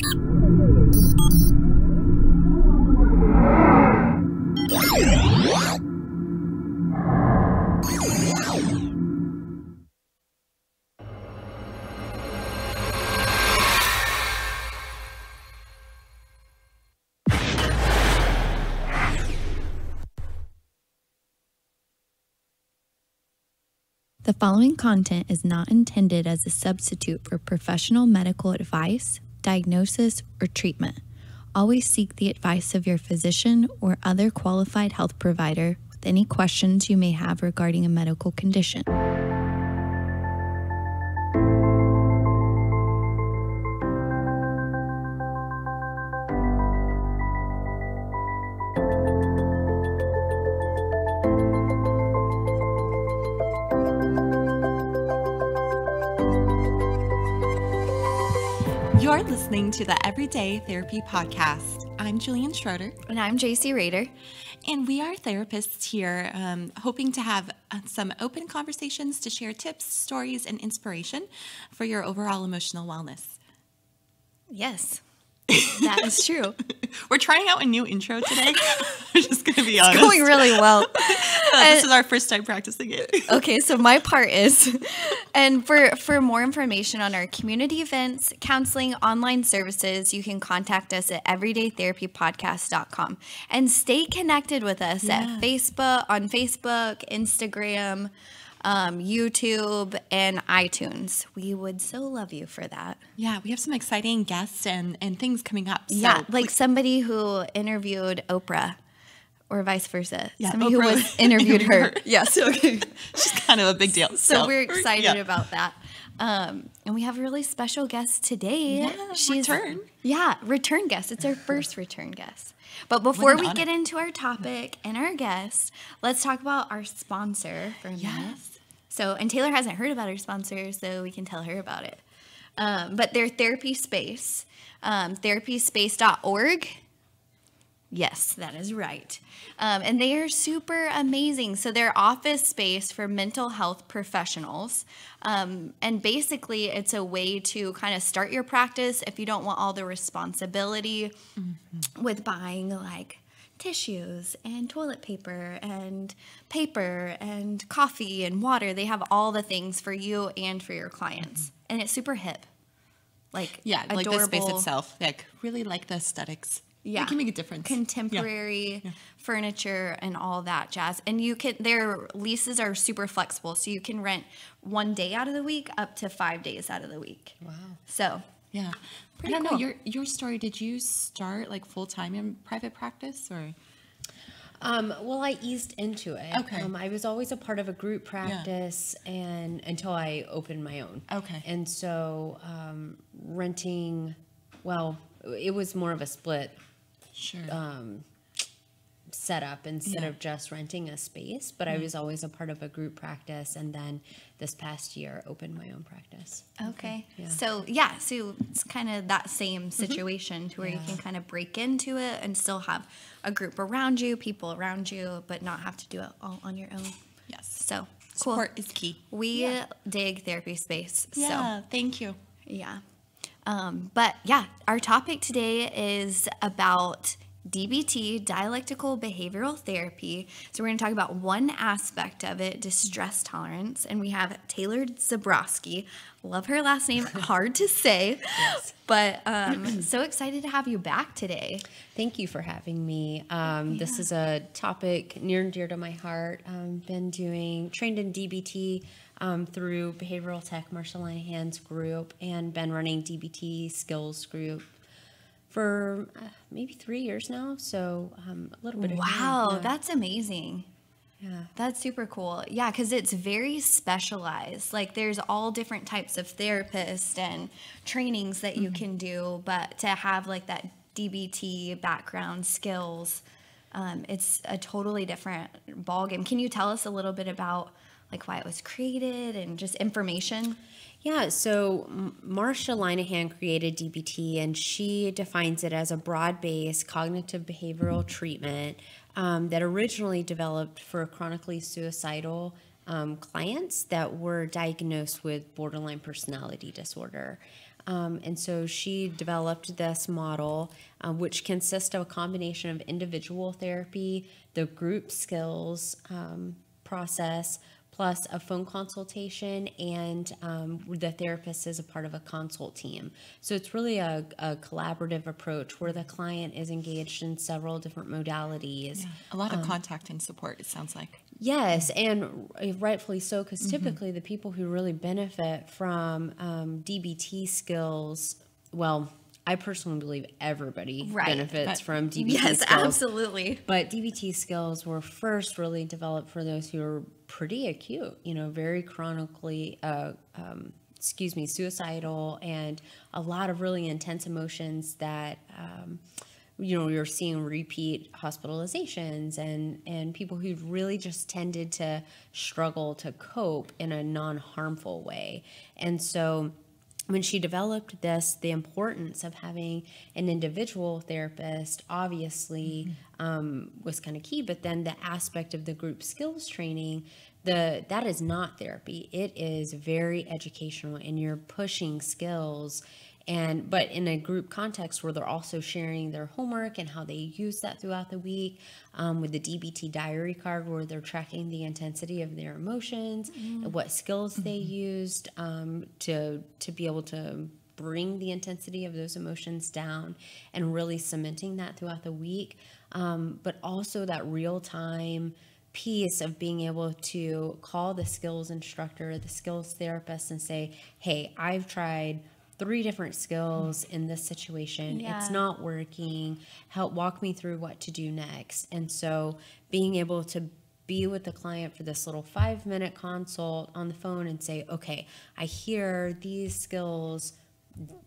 The following content is not intended as a substitute for professional medical advice, diagnosis, or treatment. Always seek the advice of your physician or other qualified health provider with any questions you may have regarding a medical condition. You're listening to the Everyday Therapy Podcast. I'm Julian Schroeder. And I'm JC Rader. And we are therapists here, hoping to have some open conversations to share tips, stories, and inspiration for your overall emotional wellness. Yes, that is true. We're trying out a new intro today. I'm just going to be honest. It's going really well. This is our first time practicing it. Okay, so my part is, and for more information on our community events, counseling, online services, you can contact us at everydaytherapypodcast.com and stay connected with us at Facebook, Instagram, YouTube, and iTunes. We would so love you for that. Yeah, we have some exciting guests and things coming up. So yeah, like somebody who interviewed Oprah. Or vice versa. Yeah, Somebody Oprah who was interviewed her. Yes. Okay. She's kind of a big deal. So we're excited about that. And we have a really special guest today. Yeah, return. Yeah, return guest. It's our first return guest. But before we get into our topic and our guest, let's talk about our sponsor for a minute. So, and Taylor hasn't heard about our sponsor, so we can tell her about it. But they're Therapy Space, therapyspace.org. Yes, that is right. And they are super amazing. So they're office space for mental health professionals. And basically, it's a way to kind of start your practice if you don't want all the responsibility with buying like tissues and toilet paper and coffee and water. They have all the things for you and for your clients. And it's super hip. Like, adorable. Like the space itself. Like, really like the aesthetics. Yeah. It can make a difference. Contemporary furniture and all that jazz. And their leases are super flexible. So you can rent 1 day out of the week up to 5 days out of the week. Wow. So, yeah. Pretty I don't cool. know, your story, did you start like full-time in private practice or? Well, I eased into it. Okay. I was always a part of a group practice and until I opened my own. Okay. And so renting, well, it was more of a split setup instead of just renting a space, but I was always a part of a group practice, and then this past year opened my own practice. okay. Yeah. So it's kind of that same situation to where you can kind of break into it and still have a group around you, people around you, but not have to do it all on your own. Yes. So, cool. Support is key. We dig Therapy Space. Yeah, thank you. Yeah. But our topic today is about DBT, Dialectical Behavioral Therapy. So we're going to talk about one aspect of it, distress tolerance. And we have Taylor Zebrosky. Love her last name. Hard to say. Yes. But so excited to have you back today. Thank you for having me. This is a topic near and dear to my heart. Been trained in DBT through Behavioral Tech, Marcia Linehan's group, and been running DBT skills group for maybe 3 years now. So a little bit of Wow, that's amazing. Yeah. That's super cool. Yeah, because it's very specialized. Like there's all different types of therapists and trainings that you can do, but to have like that DBT background skills, it's a totally different ballgame. Can you tell us a little bit about like why it was created and just information? Yeah, so Marcia Linehan created DBT, and she defines it as a broad-based cognitive behavioral treatment that originally developed for chronically suicidal clients that were diagnosed with borderline personality disorder. And so she developed this model, which consists of a combination of individual therapy, the group skills process, plus a phone consultation, and the therapist is a part of a consult team. So it's really a collaborative approach where the client is engaged in several different modalities. Yeah. A lot of contact and support, it sounds like. Yes, and rightfully so, because typically the people who really benefit from DBT skills, well, I personally believe everybody benefits from DBT skills. Yes, absolutely. But DBT skills were first really developed for those who are pretty acute, very chronically, suicidal, and a lot of really intense emotions that, you're seeing repeat hospitalizations and people who really just tended to struggle to cope in a non-harmful way. And so when she developed this, the importance of having an individual therapist obviously was kind of key, but then the aspect of the group skills training, that is not therapy. It is very educational, and you're pushing skills, but in a group context where they're also sharing their homework and how they use that throughout the week, with the DBT diary card where they're tracking the intensity of their emotions, and what skills they used to be able to bring the intensity of those emotions down, and really cementing that throughout the week, but also that real-time piece of being able to call the skills instructor, the skills therapist, and say, hey, I've tried 3 different skills in this situation. Yeah. It's not working. Help walk me through what to do next. And so being able to be with the client for this little 5-minute consult on the phone and say, okay, I hear these skills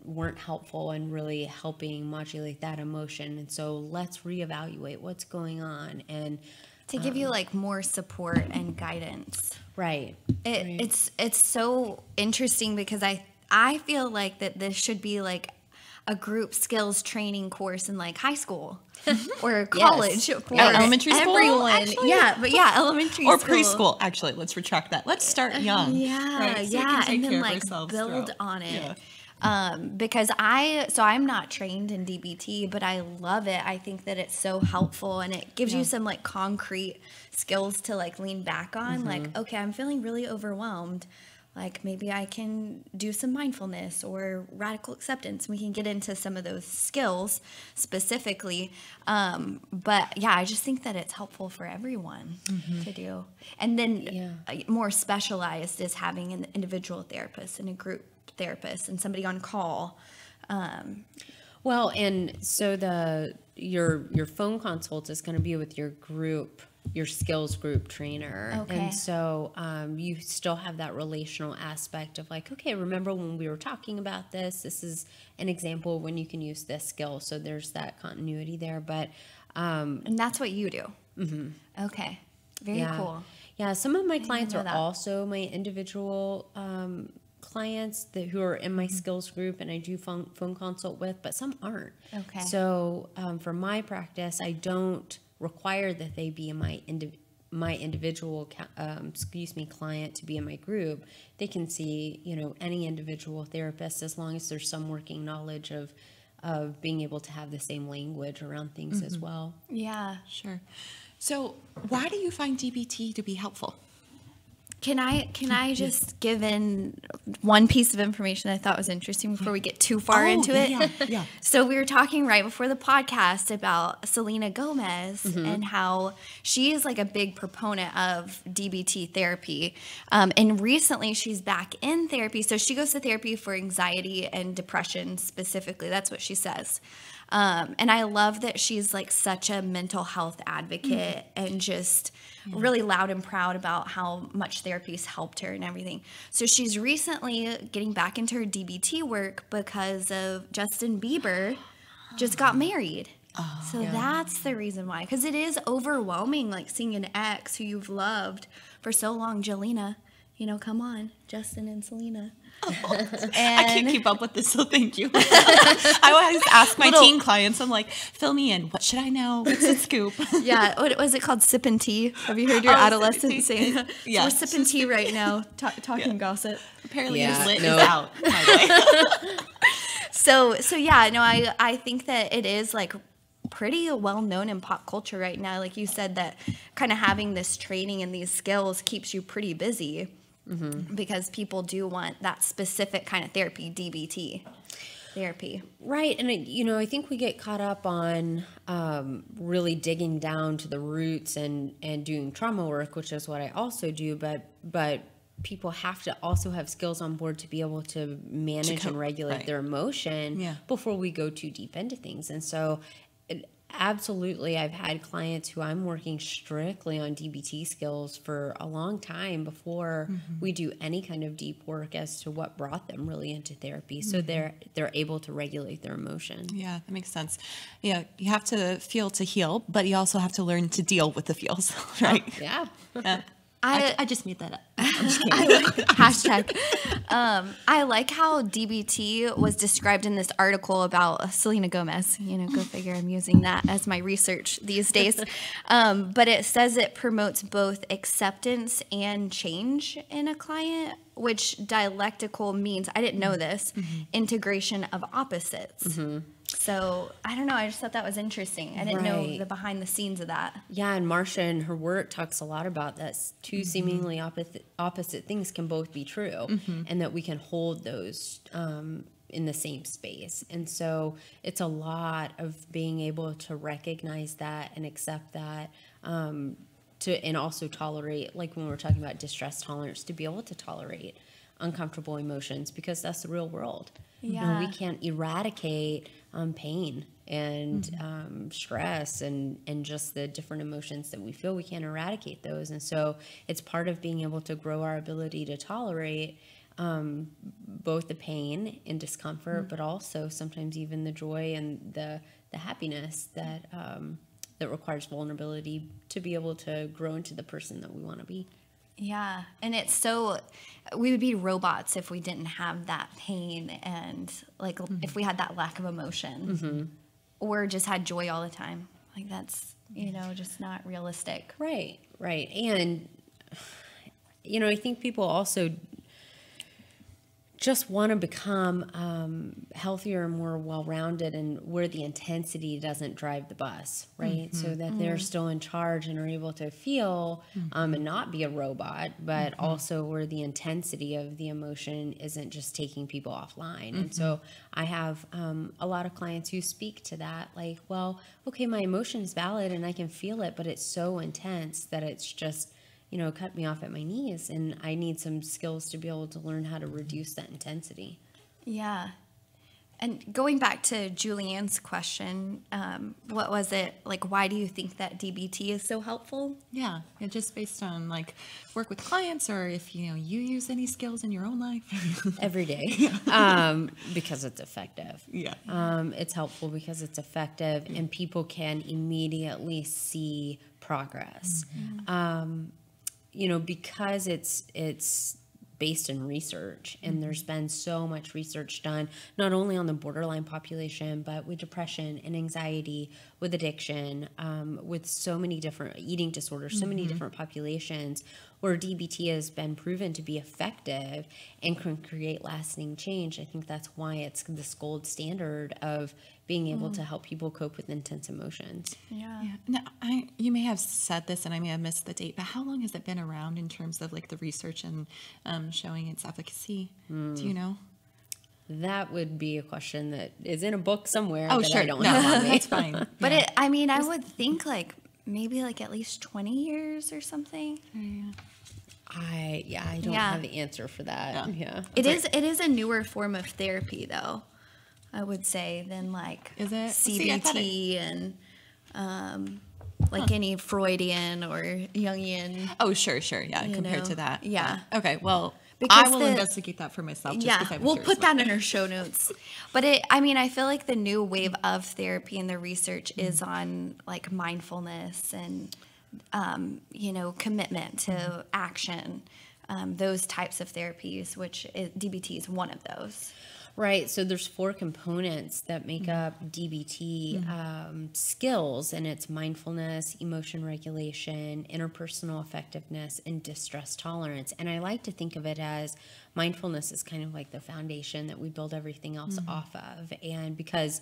weren't helpful in really helping modulate that emotion. And so let's reevaluate what's going on. And to give you like more support and guidance. Right. It's so interesting because I feel like that this should be like a group skills training course in like high school or college for elementary school. Everyone. Actually, elementary or school. preschool. Actually, let's retract that. Let's start young. Yeah, So and then like build on it. Yeah. Because I'm not trained in DBT, but I love it. I think that it's so helpful, and it gives you some like concrete skills to like lean back on. Like, okay, I'm feeling really overwhelmed. Like maybe I can do some mindfulness or radical acceptance. We can get into some of those skills specifically. But yeah, I just think that it's helpful for everyone to do. And then more specialized is having an individual therapist and a group therapist and somebody on call. Well, and so your phone consult is going to be with your skills group trainer. Okay. And so you still have that relational aspect of like, okay, remember when we were talking about this? This is an example of when you can use this skill. So there's that continuity there. But and that's what you do. Okay. Very cool. Yeah. Some of my clients are also my individual clients who are in my skills group and I do phone consult with, but some aren't. Okay. So for my practice, I don't require that they be in my individual client to be in my group. They can see any individual therapist as long as there's some working knowledge of being able to have the same language around things as well. Yeah. Sure. So why do you find DBT to be helpful? Can I just give in one piece of information I thought was interesting before we get too far into it? Yeah. So we were talking right before the podcast about Selena Gomez and how she is like a big proponent of DBT therapy. And recently she's back in therapy. So she goes to therapy for anxiety and depression specifically. That's what she says. And I love that she's like such a mental health advocate and just really loud and proud about how much therapy's helped her and everything. So she's recently getting back into her DBT work because of Justin Bieber just got married. So that's the reason why. Because it is overwhelming, like seeing an ex who you've loved for so long, Jelena. Come on, Justin and Selena. I can't keep up with this, so thank you. I always ask my teen clients, I'm like, fill me in. What should I know? What's the scoop? Yeah. What was it called? Sipping tea. Have you heard your adolescent saying? Yeah. So we're sipping tea right now, talking gossip. Apparently his lit is out, by the way. So yeah, no, I think that it is like pretty well known in pop culture right now. Like you said, that kind of having this training and these skills keeps you pretty busy because people do want that specific kind of therapy, DBT therapy. Right. And, I think we get caught up on really digging down to the roots and doing trauma work, which is what I also do. But people have to also have skills on board to be able to manage and regulate their emotion before we go too deep into things. And so absolutely, I've had clients who I'm working strictly on DBT skills for a long time before we do any kind of deep work as to what brought them really into therapy. So they're able to regulate their emotion. Yeah, that makes sense. Yeah, you have to feel to heal, but you also have to learn to deal with the feels, right? Yeah. I just made that up. I'm just kidding. Hashtag. I like how DBT was described in this article about Selena Gomez. Go figure, I'm using that as my research these days. But it says it promotes both acceptance and change in a client, which dialectical means, I didn't know this, integration of opposites. So I don't know. I just thought that was interesting. I didn't know the behind the scenes of that. Yeah, and Marcia in her work talks a lot about that. Two seemingly opposite things can both be true, and that we can hold those in the same space. And so it's a lot of being able to recognize that and accept that, and also tolerate, like when we're talking about distress tolerance, to be able to tolerate uncomfortable emotions, because that's the real world. Yeah. We can't eradicate pain and stress and just the different emotions that we feel. We can't eradicate those. And so it's part of being able to grow our ability to tolerate both the pain and discomfort, but also sometimes even the joy and the happiness that that requires vulnerability to be able to grow into the person that we want to be. Yeah, and it's so, we would be robots if we didn't have that pain and like if we had that lack of emotion or just had joy all the time. Like that's, just not realistic. Right. And, I think people also just want to become healthier and more well-rounded, and where the intensity doesn't drive the bus, right? So that they're still in charge and are able to feel and not be a robot, but also where the intensity of the emotion isn't just taking people offline. And so I have a lot of clients who speak to that, like, well, okay, my emotion is valid and I can feel it, but it's so intense that it's just cut me off at my knees, and I need some skills to be able to learn how to reduce that intensity. Yeah. And going back to Julianne's question, what was it, like, why do you think that DBT is so helpful? Yeah, just based on like work with clients, or if you use any skills in your own life. Every day. Because it's effective. Yeah. It's helpful because it's effective and people can immediately see progress. Because it's based in research, and there's been so much research done, not only on the borderline population, but with depression and anxiety, with addiction, with so many different eating disorders, so many different populations, where DBT has been proven to be effective and can create lasting change. I think that's why it's this gold standard of being able to help people cope with intense emotions. Yeah. Now, you may have said this and I may have missed the date, but how long has it been around in terms of like the research and showing its efficacy? Do you know? That would be a question that is in a book somewhere. Oh, that sure. I don't have on me. That's fine. But I would think like maybe like at least 20 years or something. I don't have the answer for that. Yeah. It is a newer form of therapy though, I would say, than like is it? CBT and like any Freudian or Jungian. Oh, sure. Yeah, compared to that. Yeah. Okay, well, I will investigate that for myself. We'll put that in our show notes. But I feel like the new wave of therapy and the research is on like mindfulness and, commitment to action, those types of therapies, which DBT is one of those. Right. So there's 4 components that make up DBT skills, and it's mindfulness, emotion regulation, interpersonal effectiveness, and distress tolerance. And I like to think of it as mindfulness is kind of like the foundation that we build everything else off of. And because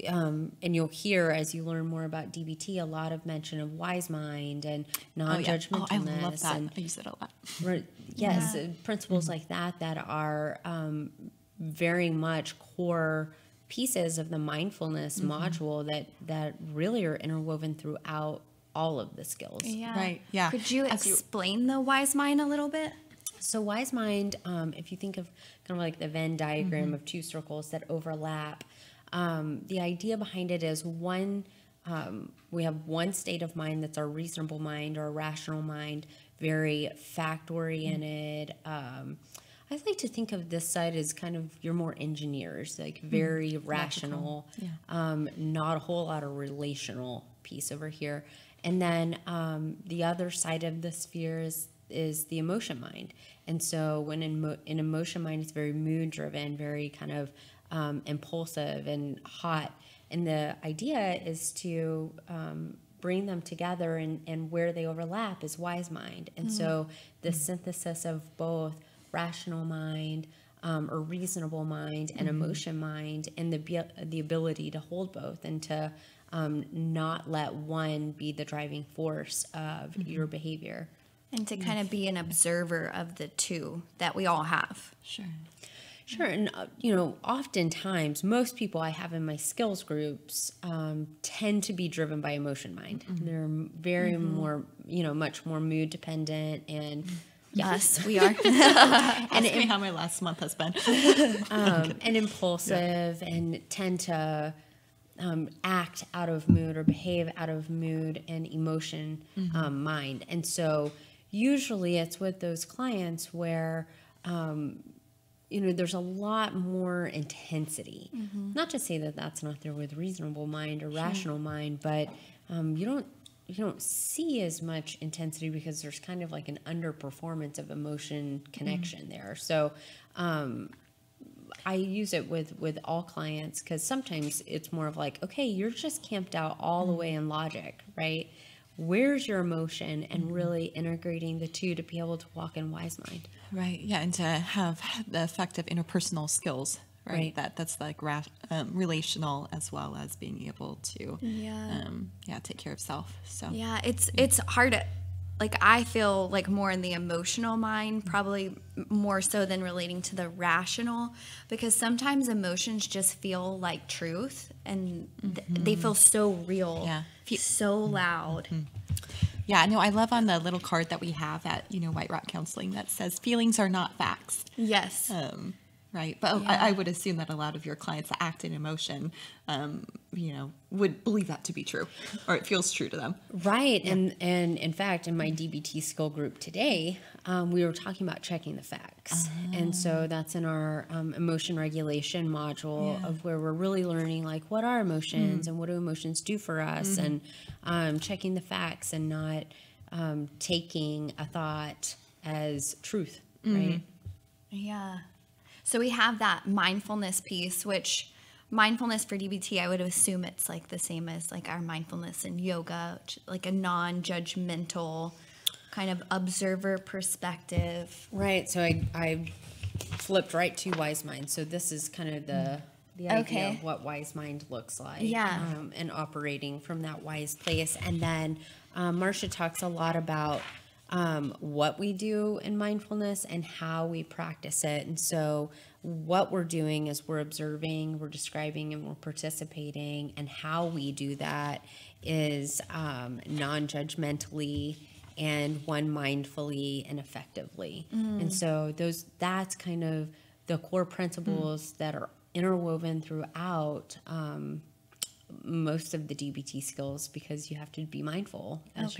and you'll hear as you learn more about DBT a lot of mention of wise mind and non-judgmentalness. I love that. I use it a lot. Yes, principles like that are very much core pieces of the mindfulness module that really are interwoven throughout all of the skills. Yeah. Right. Yeah. Could you explain the wise mind a little bit? So wise mind, if you think of kind of like the Venn diagram of 2 circles that overlap, the idea behind it is we have one state of mind that's our reasonable mind or rational mind, very fact-oriented. I like to think of this side as kind of you're more engineers, like very rational, not a whole lot of relational piece over here. And then the other side of the sphere is the emotion mind. And so when in emotion mind, it's very mood driven, very kind of impulsive and hot. And the idea is to bring them together, and where they overlap is wise mind. And so the synthesis of both rational mind or reasonable mind and emotion mind, and the ability to hold both and to not let one be the driving force of your behavior. And to kind of be an observer of the two that we all have. Sure. And, oftentimes, most people I have in my skills groups tend to be driven by emotion mind. They're very much more mood dependent and Yes, we are. Ask me how my last month has been. And impulsive and tend to act out of mood or behave out of mood and emotion mind. And so usually it's with those clients where, there's a lot more intensity. Not to say that that's not there with reasonable mind or rational mind, but you don't see as much intensity because there's kind of like an underperformance of emotion connection there. So I use it with all clients because sometimes it's more of like, okay, you're just camped out all the way in logic, right? Where's your emotion, and really integrating the two to be able to walk in wise mind. Right. Yeah. And to have the effective interpersonal skills, right? That's like relational as well as being able to, take care of self. So yeah, it's hard to, like, I feel like more in the emotional mind, probably more so than relating to the rational, because sometimes emotions just feel like truth, and they feel so real, so loud. Yeah, no, I love on the little card that we have at, White Rock Counseling that says feelings are not facts. Yes. Right. But I would assume that a lot of your clients that act in emotion, would believe that to be true, or it feels true to them. Right. Yeah. And in fact, in my DBT skill group today, we were talking about checking the facts. And so that's in our emotion regulation module of where we're really learning, like, what are emotions and what do emotions do for us, and checking the facts and not taking a thought as truth. Right. Yeah. So we have that mindfulness piece, which mindfulness for DBT, I would assume it's like the same as like our mindfulness in yoga, like a non-judgmental kind of observer perspective. Right. So I flipped right to wise mind. So this is kind of the idea of what wise mind looks like. Yeah. And operating from that wise place. And then Marcia talks a lot about what we do in mindfulness and how we practice it. And so what we're doing is we're observing, we're describing, and we're participating. And how we do that is non-judgmentally and one mindfully and effectively. And so that's kind of the core principles that are interwoven throughout most of the DBT skills, because you have to be mindful as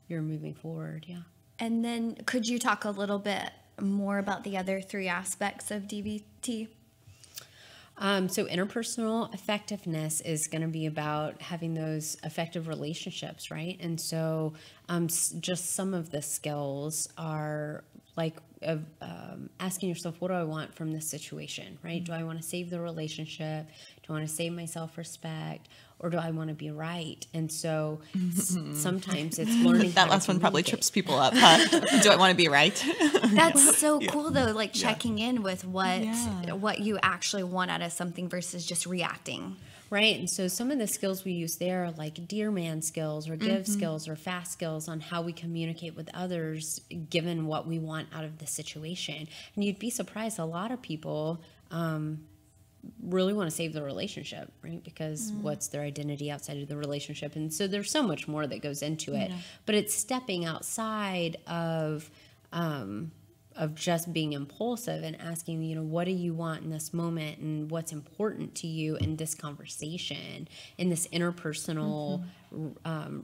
you're moving forward. Yeah. And then could you talk a little bit more about the other 3 aspects of DBT? So interpersonal effectiveness is going to be about having those effective relationships, right? And so just some of the skills are like asking yourself, what do I want from this situation, right? Do I want to save the relationship? Do I want to save my self-respect? Or do I want to be right? And so sometimes it's learning that last one probably trips people up, huh? Do I want to be right? That's so cool, though, like checking in with what you actually want out of something versus just reacting. Right. And so some of the skills we use there are like dear man skills or give skills or fast skills on how we communicate with others given what we want out of the situation. And you'd be surprised, a lot of people really want to save the relationship, right? Because what's their identity outside of the relationship? And so there's so much more that goes into it, but it's stepping outside of just being impulsive and asking, you know, what do you want in this moment and what's important to you in this conversation, in this interpersonal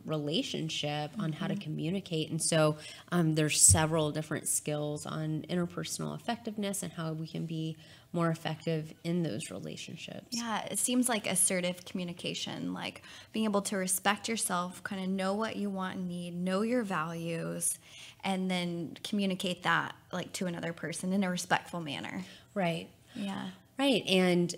relationship on how to communicate. And so there's several different skills on interpersonal effectiveness and how we can be more effective in those relationships. Yeah, it seems like assertive communication, like being able to respect yourself, kind of know what you want and need, know your values, and then communicate that like to another person in a respectful manner. Right. Yeah. Right. And,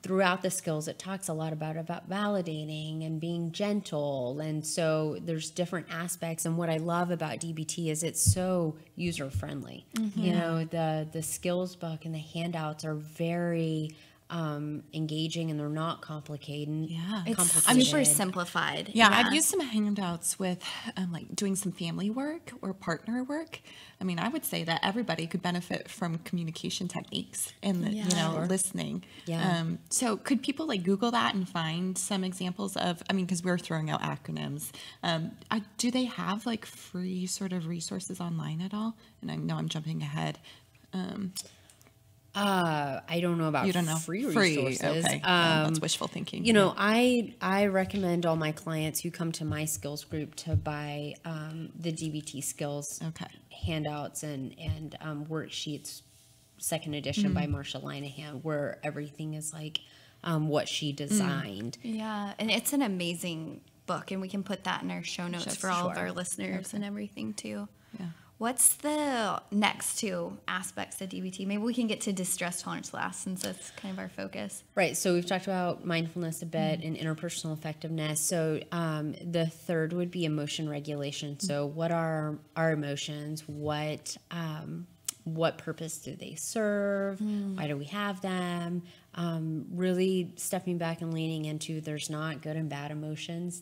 throughout the skills, it talks a lot about validating and being gentle. And so there's different aspects. And what I love about DBT is it's so user friendly. You know, the skills book and the handouts are very engaging, and they're not complicated. It's super simplified. Yeah, I've used some handouts with like doing some family work or partner work. I mean, I would say that everybody could benefit from communication techniques and listening. So could people like Google that and find some examples of, I mean, because we're throwing out acronyms. Do they have like free sort of resources online at all? And I know I'm jumping ahead. I don't know about free resources. Okay. That's wishful thinking. You know, I recommend all my clients who come to my skills group to buy the DBT skills handouts and worksheets, second edition by Marsha Linehan, where everything is like what she designed. Yeah, and it's an amazing book, and we can put that in our show notes for all of our listeners and everything too. Yeah. What's the next two aspects of DBT? Maybe we can get to distress tolerance last, since that's kind of our focus. Right. So we've talked about mindfulness a bit and interpersonal effectiveness. So the third would be emotion regulation. So what are our emotions? What purpose do they serve? Why do we have them? Really stepping back and leaning into there's not good and bad emotions.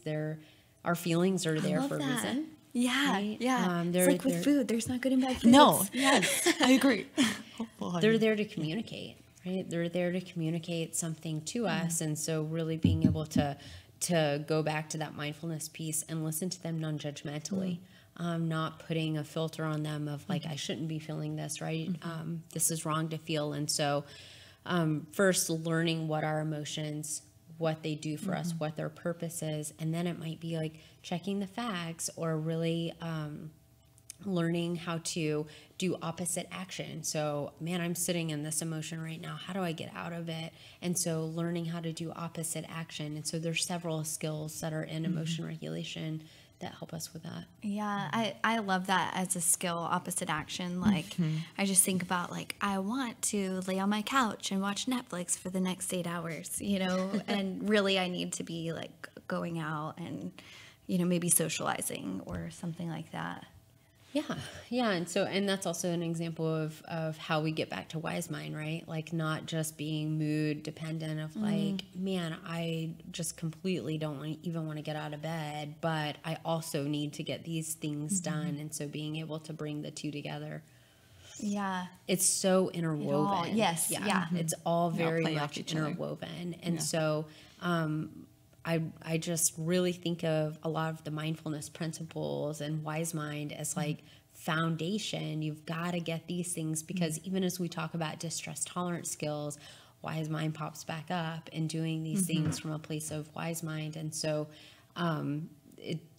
Our feelings are there for a reason. Yeah, right? It's like with food. There's not good and bad foods. No, yes, I agree. They're there to communicate, right? They're there to communicate something to us. And so really being able to go back to that mindfulness piece and listen to them non-judgmentally, not putting a filter on them of like, I shouldn't be feeling this, right? This is wrong to feel. And so first learning what our emotions, what they do for us, what their purpose is. And then it might be like checking the facts or really learning how to do opposite action. So, man, I'm sitting in this emotion right now. How do I get out of it? And so learning how to do opposite action. And so there's several skills that are in emotion regulation that help us with that. Yeah, I love that as a skill, opposite action. Like, I just think about, like, I want to lay on my couch and watch Netflix for the next 8 hours, you know, and really I need to be, like, going out and, you know, maybe socializing or something like that. Yeah. And that's also an example of how we get back to wise mind, right? Like not just being mood dependent of like, man, I just completely don't even want to get out of bed, but I also need to get these things done. And so being able to bring the two together. Yeah. It's so interwoven. It's all very much interwoven. And so, I just really think of a lot of the mindfulness principles and wise mind as like foundation. You've got to get these things because even as we talk about distress tolerance skills, wise mind pops back up and doing these things from a place of wise mind. And so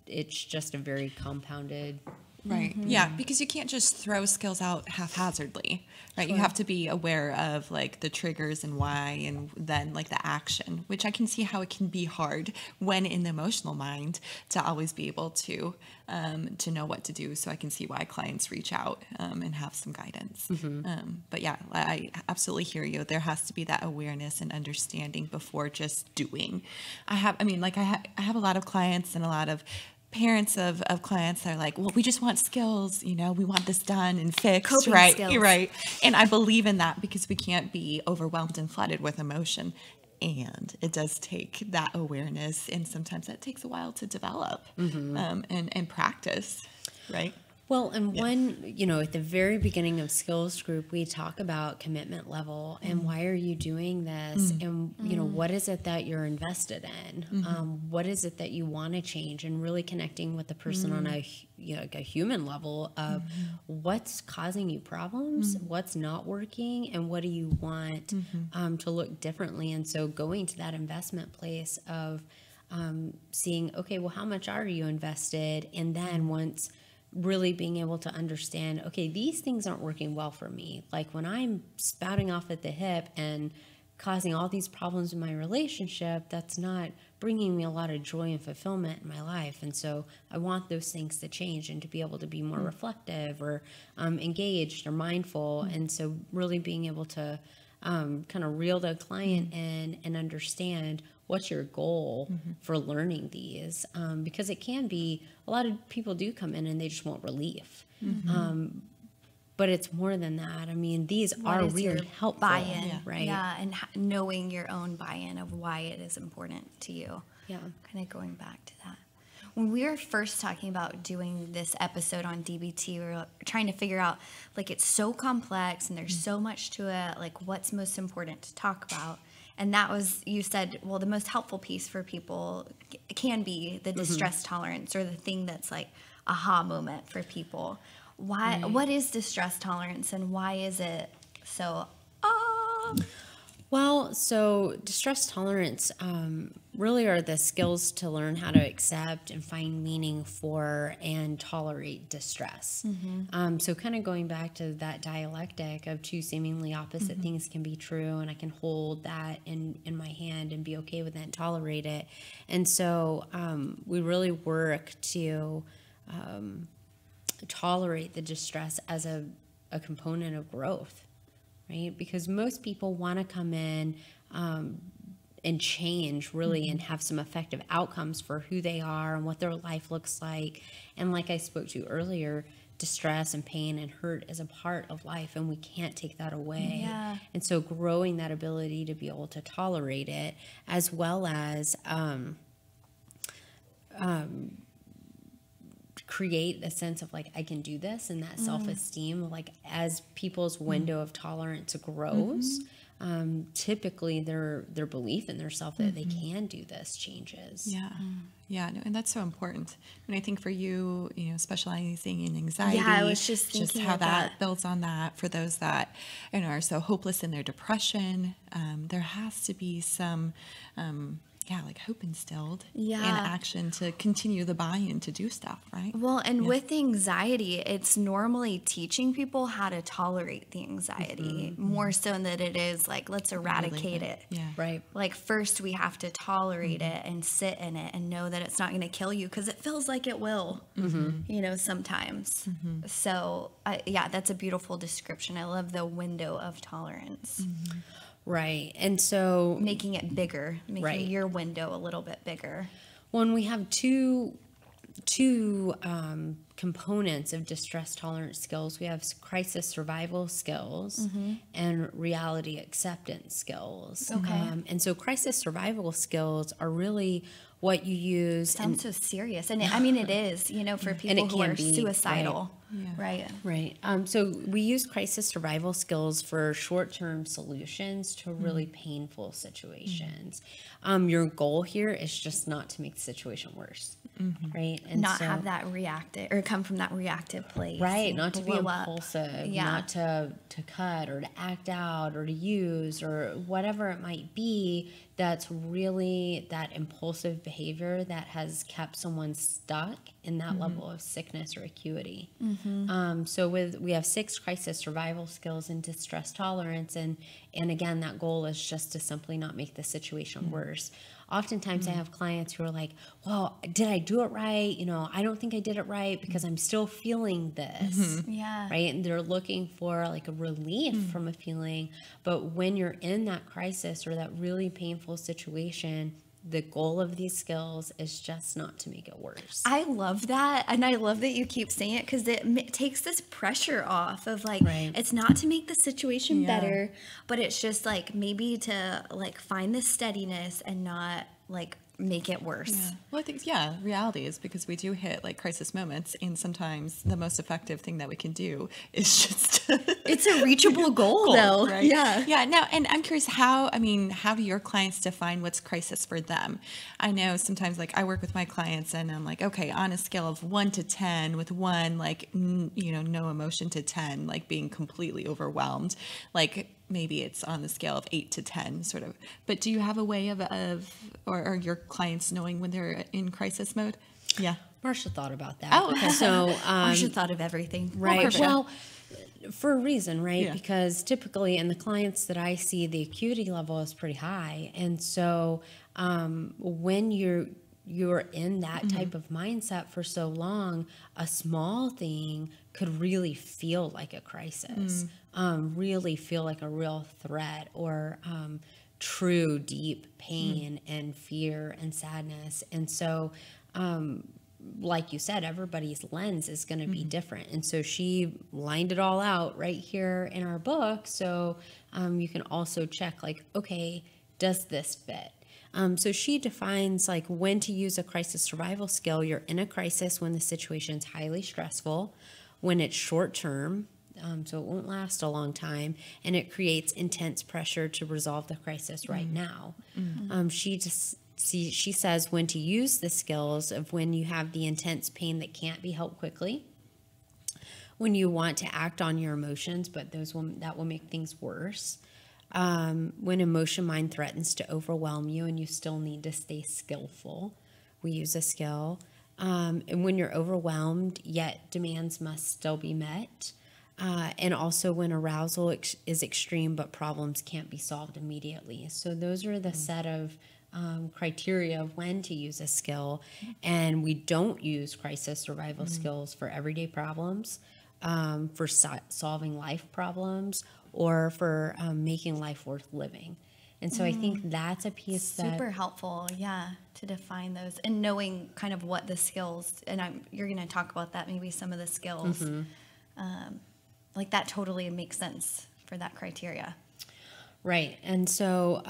it's just a very compounded Right. Yeah, because you can't just throw skills out haphazardly, right? You have to be aware of like the triggers and why, and then like the action, which I can see how it can be hard when in the emotional mind to always be able to know what to do. So I can see why clients reach out and have some guidance. But yeah, I absolutely hear you. There has to be that awareness and understanding before just doing. I have a lot of clients and a lot of parents of clients that are like, well, we just want skills, we want this done and fixed, coping right? skills. Right. And I believe in that because we can't be overwhelmed and flooded with emotion. And it does take that awareness, and sometimes that takes a while to develop and practice, right? Well, and at the very beginning of skills group, we talk about commitment level and why are you doing this? And, what is it that you're invested in? What is it that you want to change? And really connecting with the person on a human level of what's causing you problems, what's not working, and what do you want to look differently? And so going to that investment place of seeing, okay, well, how much are you invested? And then once really being able to understand, okay, these things aren't working well for me. Like when I'm spouting off at the hip and causing all these problems in my relationship, that's not bringing me a lot of joy and fulfillment in my life. And so I want those things to change and to be able to be more reflective or engaged or mindful. And so really being able to kind of reel the client in and understand what's your goal for learning these, because it can be, a lot of people do come in and they just want relief. But it's more than that. I mean, these are really helpful. Buy-in, right? Yeah, and knowing your own buy-in of why it is important to you. Yeah. Kind of going back to that. When we were first talking about doing this episode on DBT, we were trying to figure out, like, it's so complex and there's so much to it, like, what's most important to talk about. And that was, you said, well, the most helpful piece for people can be the distress tolerance, or the thing that's like aha moment for people. Why? What is distress tolerance, and why is it so? Well, so distress tolerance really are the skills to learn how to accept and find meaning for and tolerate distress. So kind of going back to that dialectic of two seemingly opposite things can be true, and I can hold that in my hand and be okay with it and tolerate it. And so we really work to tolerate the distress as a component of growth. Right? Because most people want to come in and change really and have some effective outcomes for who they are and what their life looks like. And like I spoke to earlier, distress and pain and hurt is a part of life, and we can't take that away. Yeah. And so growing that ability to be able to tolerate it, as well as create a sense of like, I can do this, and that self-esteem, like as people's window of tolerance grows, typically their belief in themselves that they can do this changes. Yeah, no, and that's so important. And I think for you, specializing in anxiety, I was just thinking how of that builds on that for those that are so hopeless in their depression. There has to be some like hope instilled and action to continue the buy-in to do stuff, right? Well, and with anxiety, it's normally teaching people how to tolerate the anxiety more so than it is like, let's eradicate it. Yeah. Right. Like first we have to tolerate it and sit in it and know that it's not going to kill you, because it feels like it will, sometimes. So that's a beautiful description. I love the window of tolerance. Right. And so Making it bigger, making your window a little bit bigger. when we have two components of distress tolerance skills, we have crisis survival skills and reality acceptance skills. Okay. And so crisis survival skills are really what you use. Sounds so serious. And it is, for people who are suicidal. Right. Right. So we use crisis survival skills for short-term solutions to really painful situations. Your goal here is just not to make the situation worse, right? And Not have that reactive or come from that reactive place. right, not to be blow up. impulsive, Yeah. not to cut or to act out or to use or whatever it might be. That's really that impulsive behavior that has kept someone stuck in that level of sickness or acuity. So we have 6 crisis survival skills and distress tolerance, and again, that goal is just to simply not make the situation worse. Oftentimes I have clients who are like, well, did I do it right? I don't think I did it right because I'm still feeling this. Yeah. Right. And they're looking for like a relief from a feeling. But when you're in that crisis or that really painful situation, the goal of these skills is just not to make it worse. I love that. And I love that you keep saying it because it takes this pressure off of like, it's not to make the situation better, but it's just like maybe to like find the steadiness and not like make it worse. Yeah. Well, I think, reality is because we do hit like crisis moments, and sometimes the most effective thing that we can do is just it's a reachable goal though. Right? Yeah. Now, and I'm curious how do your clients define what's crisis for them? I know sometimes like I work with my clients and I'm like, okay, on a scale of 1 to 10, with 1, like, no emotion, to 10, like being completely overwhelmed, like maybe it's on the scale of 8 to 10 sort of. But do you have a way of or your clients knowing when they're in crisis mode? Yeah. Marsha thought about that. Oh, okay. So Marsha thought of everything. Right. Well, for a reason, right? Because typically in the clients that I see, the acuity level is pretty high. And so when you're in that type of mindset for so long, a small thing could really feel like a crisis, really feel like a real threat, or true deep pain and fear and sadness. And so, like you said, everybody's lens is going to be different. And so she lined it all out right here in our book. So you can also check like, okay, does this fit? So she defines like when to use a crisis survival skill. You're in a crisis when the situation is highly stressful, when it's short term, so it won't last a long time, and it creates intense pressure to resolve the crisis right now. She says when to use the skills of when you have the intense pain that can't be helped quickly, when you want to act on your emotions, but that will make things worse. When emotion mind threatens to overwhelm you and you still need to stay skillful, we use a skill. And when you're overwhelmed, yet demands must still be met. And also when arousal is extreme, but problems can't be solved immediately. So those are the set of criteria of when to use a skill. And we don't use crisis survival skills for everyday problems, for solving life problems, or for making life worth living. And so I think that's a piece super helpful, to define those and knowing kind of what the skills, and you're going to talk about that, maybe some of the skills, like that totally makes sense for that criteria. Right. And so,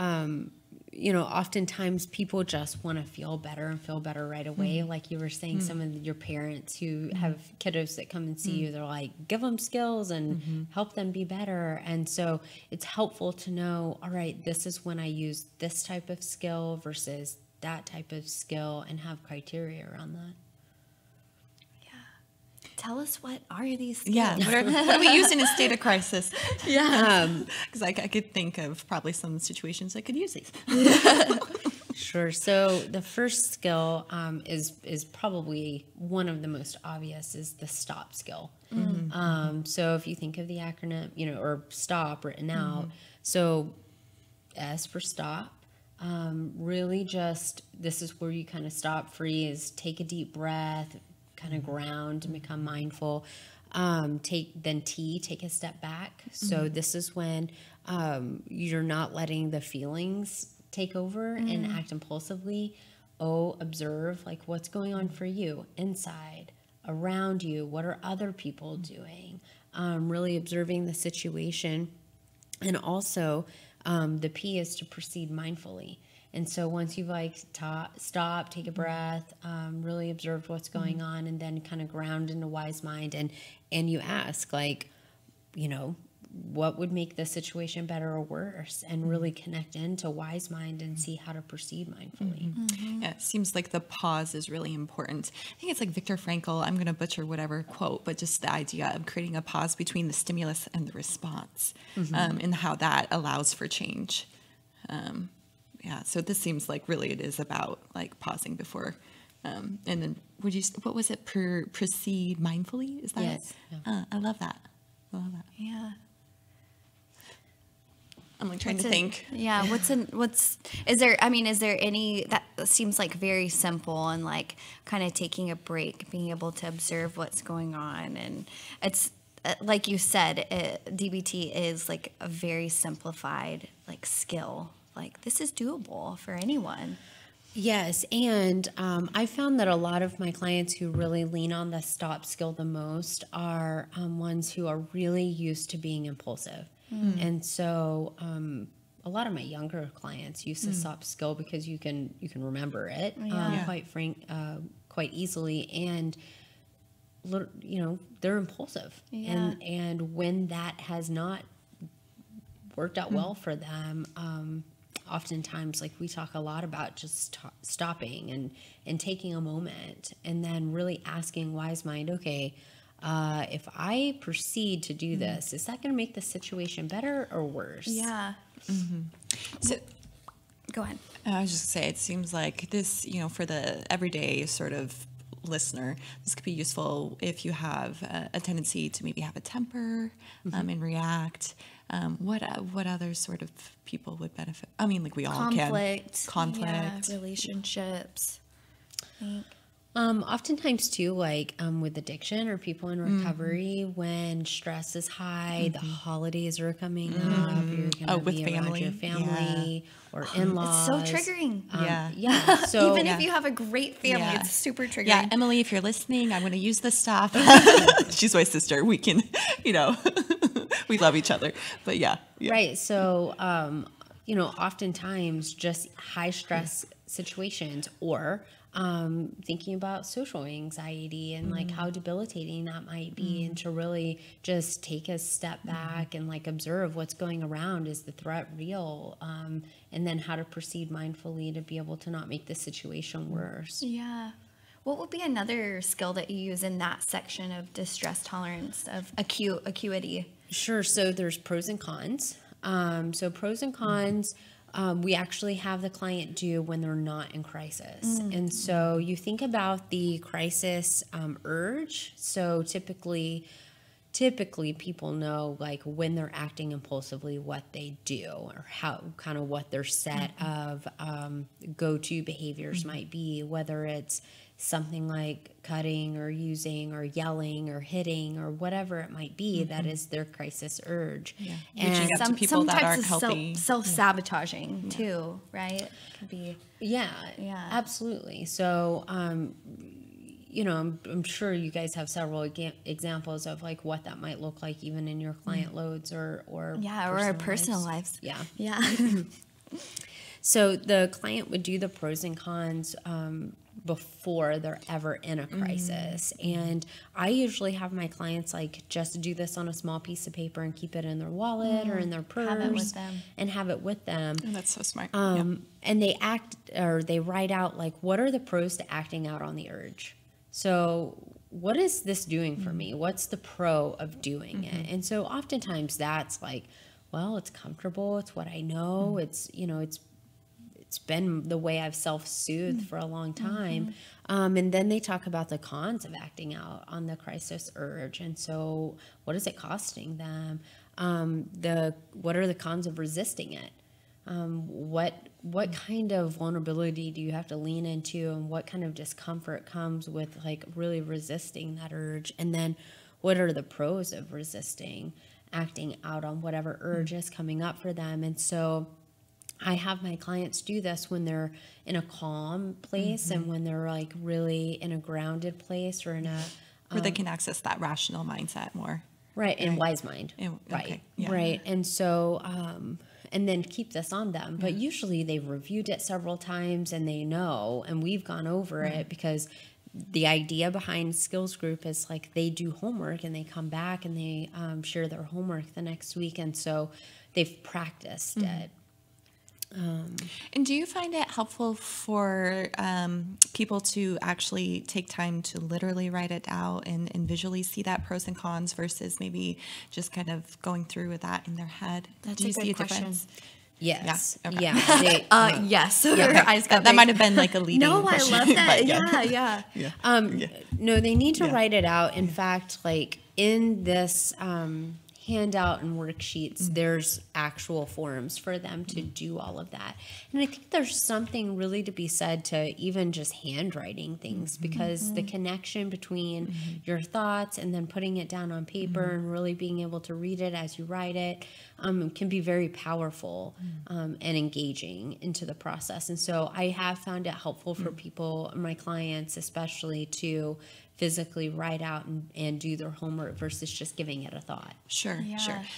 oftentimes people just want to feel better and feel better right away. Like you were saying, some of your parents who have kiddos that come and see you, they're like, give them skills and help them be better. And so it's helpful to know, all right, this is when I use this type of skill versus that type of skill, and have criteria around that. Tell us, what are these skills? Yeah, what do we use in a state of crisis? Because I could think of probably some situations I could use these. Sure. So the first skill is probably one of the most obvious, is the stop skill. So if you think of the acronym, or STOP written out, so S for stop. Really just, this is where you kind of stop, freeze, take a deep breath, kind of ground and become mindful. Take a step back. So this is when you're not letting the feelings take over and act impulsively. Observe like what's going on for you inside, around you. What are other people doing? Really observing the situation. And also the P is to proceed mindfully. And so once you've stop, take a breath, really observed what's going on, and then kind of ground into wise mind, and you ask what would make the situation better or worse, and really connect into wise mind and see how to proceed mindfully. Yeah, it seems like the pause is really important. I think it's like Viktor Frankl, I'm going to butcher whatever quote, but just the idea of creating a pause between the stimulus and the response, and how that allows for change. So this seems like really it is about like pausing before And then what was it? Proceed mindfully? Is that Yes. it? Yeah. I love that. Yeah. I'm like trying to think. Yeah. Is there any that seems like very simple and like kind of taking a break, being able to observe what's going on. And it's like you said, DBT is like a very simplified like skill. Like this is doable for anyone. Yes, and I found that a lot of my clients who really lean on the stop skill the most are ones who are really used to being impulsive. And so a lot of my younger clients use the stop skill because you can remember it quite easily, and they're impulsive. And when that has not worked out well for them, oftentimes, like we talk a lot about just stopping and taking a moment and then really asking wise mind, okay, if I proceed to do this, is that going to make the situation better or worse? Yeah. So Go ahead. I was just going to say, it seems like this, for the everyday sort of listener, this could be useful if you have a tendency to maybe have a temper and react. What other sort of people would benefit? I mean, like we all Conflict. Yeah, relationships. I think. Oftentimes too, like with addiction or people in recovery, when stress is high, the holidays are coming up, you're going to be around your family or in-laws. It's so triggering. Yeah. So even if you have a great family, it's super triggering. Yeah, Emily, if you're listening, I'm going to use this stuff. She's my sister. We can, we love each other. But yeah. Right. So, oftentimes just high stress situations or thinking about social anxiety and like how debilitating that might be, and to really just take a step back and like observe what's going around. Is the threat real? And then how to proceed mindfully to be able to not make the situation worse. Yeah. What would be another skill that you use in that section of distress tolerance, of acuity? Sure. So there's pros and cons. So pros and cons, we actually have the client do when they're not in crisis. And so you think about the crisis urge. So typically people know like when they're acting impulsively, what they do, or how kind of what their set of go-to behaviors might be, whether it's something like cutting or using or yelling or hitting or whatever it might be. That is their crisis urge. Yeah. And Reaching out to people that aren't healthy. Self-sabotaging too, right? It could be. Yeah, absolutely. So, I'm sure you guys have several examples of like what that might look like even in your client loads or our personal lives. Yeah. So the client would do the pros and cons before they're ever in a crisis. And I usually have my clients like just do this on a small piece of paper and keep it in their wallet or in their purse. Have it with them. And have it with them. Oh, that's so smart. And they write out like, what are the pros to acting out on the urge? So what is this doing for me? What's the pro of doing it? And so oftentimes that's like, well, it's comfortable. It's what I know. It's been the way I've self-soothed for a long time. And then they talk about the cons of acting out on the crisis urge. And so what is it costing them? What are the cons of resisting it? What kind of vulnerability do you have to lean into, and what kind of discomfort comes with like really resisting that urge? And then what are the pros of resisting acting out on whatever urge is coming up for them? And so I have my clients do this when they're in a calm place and when they're like really in a grounded place or in a where they can access that rational mindset more. Right. And wise mind. Right. Okay, yeah. Right. And so, and then keep this on them. But usually they've reviewed it several times and they know, and we've gone over it, because the idea behind skills group is like they do homework and they come back and they share their homework the next week. And so they've practiced it. And do you find it helpful for people to actually take time to literally write it out and visually see that pros and cons versus maybe just kind of going through with that in their head? That's do you a good see a question. difference? Yes. Yeah. Okay. Yeah. Yes. Yeah. Her eyes got That big. might have been like a leading No, question. I love that. but Yeah. Yeah. No, they need to write it out. In fact, like in this handout and worksheets, there's actual forms for them to do all of that. And I think there's something really to be said to even just handwriting things, because the connection between your thoughts and then putting it down on paper and really being able to read it as you write it can be very powerful and engaging into the process. And so I have found it helpful for people, my clients especially, to physically write out and do their homework versus just giving it a thought. Sure.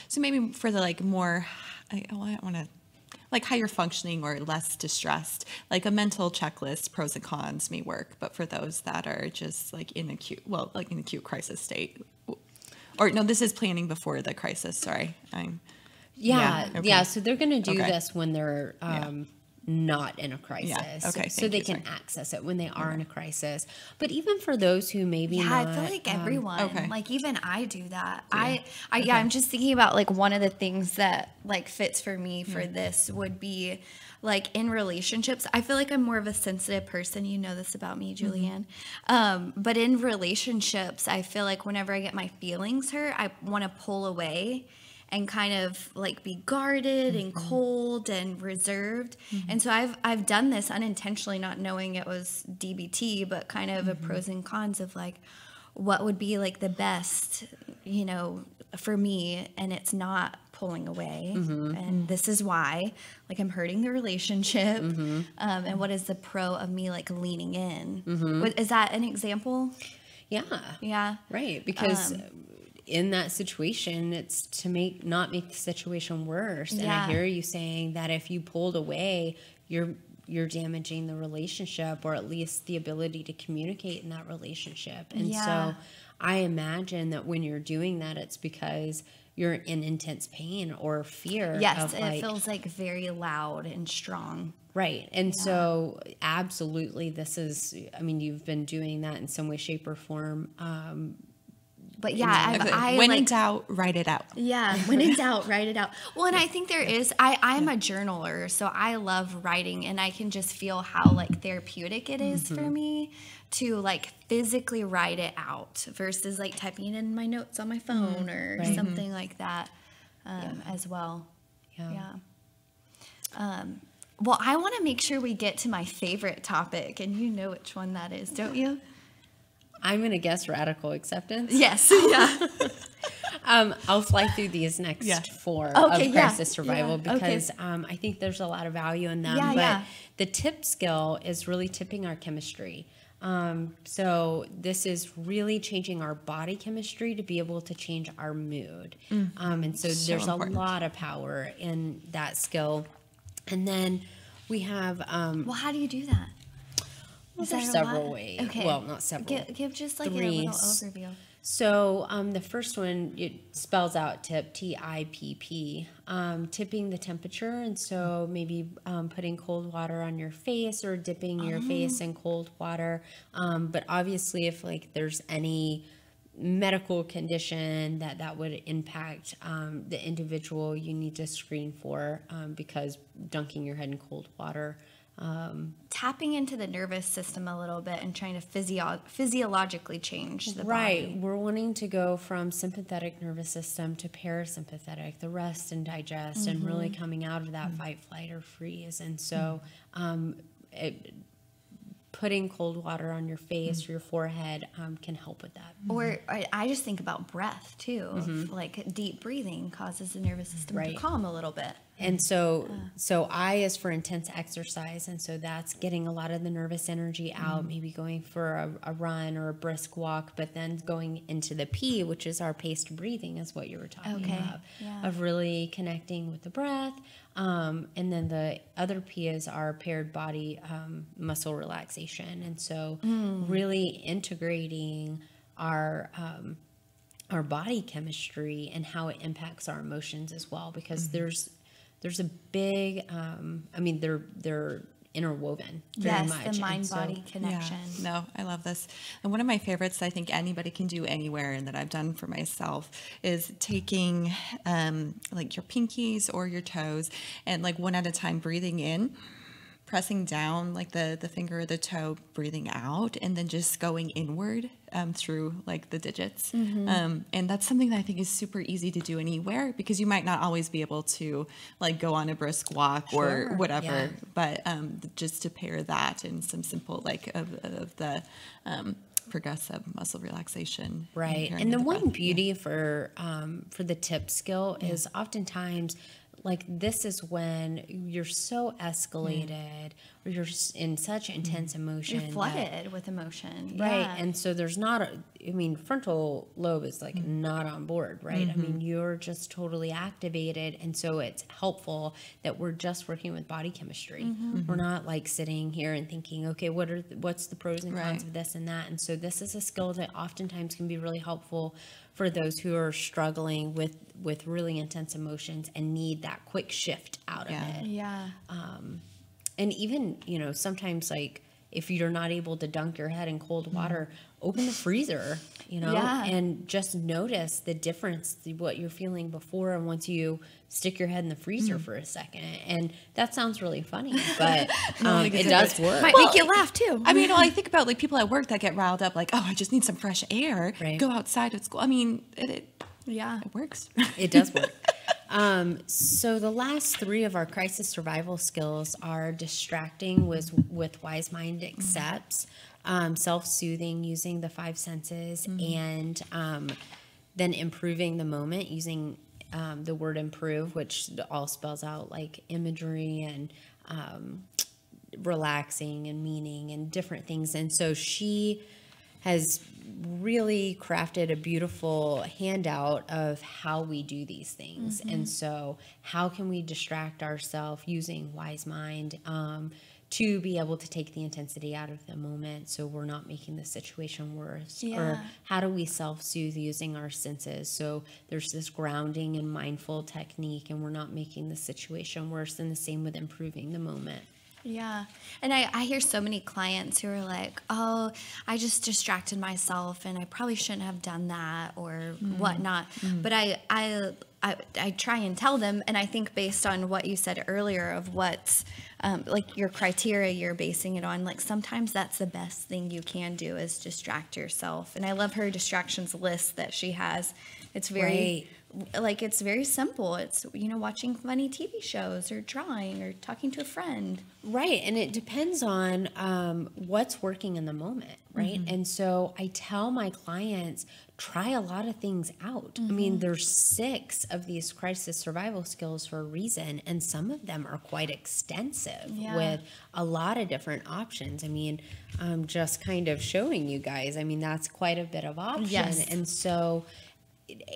So maybe for the like more, I don't want to, like higher functioning or less distressed, like a mental checklist, pros and cons may work. But for those that are just like in acute crisis state, or no, this is planning before the crisis. Sorry. So they're going to do this when they're not in a crisis. So they can access it when they are in a crisis. But even for those who maybe not, I feel like everyone, like even I do that. I'm just thinking about like one of the things that like fits for me for this would be like in relationships. I feel like I'm more of a sensitive person. You know this about me, Julianne. But in relationships, I feel like whenever I get my feelings hurt, I want to pull away and kind of like be guarded and cold and reserved. And so I've done this unintentionally, not knowing it was DBT, but kind of a pros and cons of like what would be like the best, you know, for me. And it's not pulling away. And this is why, like, I'm hurting the relationship. And what is the pro of me like leaning in? Is that an example? Yeah. Right. Because in that situation, it's to not make the situation worse. And I hear you saying that if you pulled away, you're damaging the relationship, or at least the ability to communicate in that relationship. And so I imagine that when you're doing that, it's because you're in intense pain or fear. Yes, it feels like very loud and strong. Right. And so absolutely, you've been doing that in some way, shape, or form. But when in doubt, write it out. Yeah, when in doubt, write it out. Well, and I think there is, I'm a journaler, so I love writing, and I can just feel how like therapeutic it is for me to like physically write it out versus like typing it in my notes on my phone or something like that as well. Well, I want to make sure we get to my favorite topic, and you know which one that is, don't you? I'm going to guess radical acceptance. Yes. I'll fly through these next four of crisis survival because I think there's a lot of value in them. But the tip skill is really tipping our chemistry. So this is really changing our body chemistry to be able to change our mood. And so there's important. A lot of power in that skill. And then we have... well, how do you do that? Well, there's several ways. Okay. Well, not several. Give just like 3. a little overview. So the first one, it spells out TIPP, T-I-P-P, tipping the temperature. And so maybe putting cold water on your face or dipping your face in cold water. But obviously if like there's any medical condition that would impact the individual, you need to screen for because dunking your head in cold water tapping into the nervous system a little bit and trying to physiologically change the body. We're wanting to go from sympathetic nervous system to parasympathetic, the rest and digest, and really coming out of that fight, flight, or freeze. And so putting cold water on your face or your forehead can help with that. Or I just think about breath too. Like deep breathing causes the nervous system to calm a little bit. And so I is for intense exercise. And so that's getting a lot of the nervous energy out, maybe going for a run or a brisk walk, but then going into the P, which is our paced breathing, is what you were talking about, of really connecting with the breath. And then the other P is our paired body muscle relaxation. And so really integrating our body chemistry and how it impacts our emotions as well, because there's a big, they're interwoven Yes, very much. the mind-body connection. Yeah, no, I love this. And one of my favorites I think anybody can do anywhere and that I've done for myself is taking like your pinkies or your toes and like one at a time breathing in, pressing down like the finger or the toe, breathing out, and then just going inward through like the digits. And that's something that I think is super easy to do anywhere because you might not always be able to like go on a brisk walk or whatever, but just to pair that and some simple like of the progressive muscle relaxation. Right. And the one beauty for the TIPP skill is oftentimes like this is when you're so escalated or you're in such intense emotion. You're flooded with emotion. Right. Yeah. And so there's not frontal lobe is like not on board, right? I mean, you're just totally activated. And so it's helpful that we're just working with body chemistry. We're not like sitting here and thinking, okay, what's the pros and cons of this and that? And so this is a skill that oftentimes can be really helpful for those who are struggling with really intense emotions and need that quick shift out of it. Yeah. And even, sometimes like if you're not able to dunk your head in cold water, open the freezer, and just notice the difference, what you're feeling before and once you stick your head in the freezer for a second. And that sounds really funny, but it does work. Might make you laugh too. I mean, I think about like people at work that get riled up like, oh, I just need some fresh air. Right. Go outside at school. I mean, it works. It does work. So the last 3 of our crisis survival skills are distracting with wise mind accepts, self-soothing using the 5 senses, and then improving the moment using the word improve, which all spells out like imagery and relaxing and meaning and different things. And so she has really crafted a beautiful handout of how we do these things. And so how can we distract ourselves using wise mind to be able to take the intensity out of the moment so we're not making the situation worse? Or how do we self-soothe using our senses so there's this grounding and mindful technique and we're not making the situation worse, and the same with improving the moment. Yeah. And I hear so many clients who are like, oh, I just distracted myself and I probably shouldn't have done that or whatnot. But I try and tell them, and I think based on what you said earlier of what's like your criteria you're basing it on, like sometimes that's the best thing you can do is distract yourself. And I love her distractions list that she has. It's very like it's very simple. It's watching funny TV shows or drawing or talking to a friend. Right. And it depends on what's working in the moment, right? And so I tell my clients, try a lot of things out. I mean, there's 6 of these crisis survival skills for a reason, and some of them are quite extensive with a lot of different options. I mean, I'm just kind of showing you guys. I mean, that's quite a bit of option. Yes. And so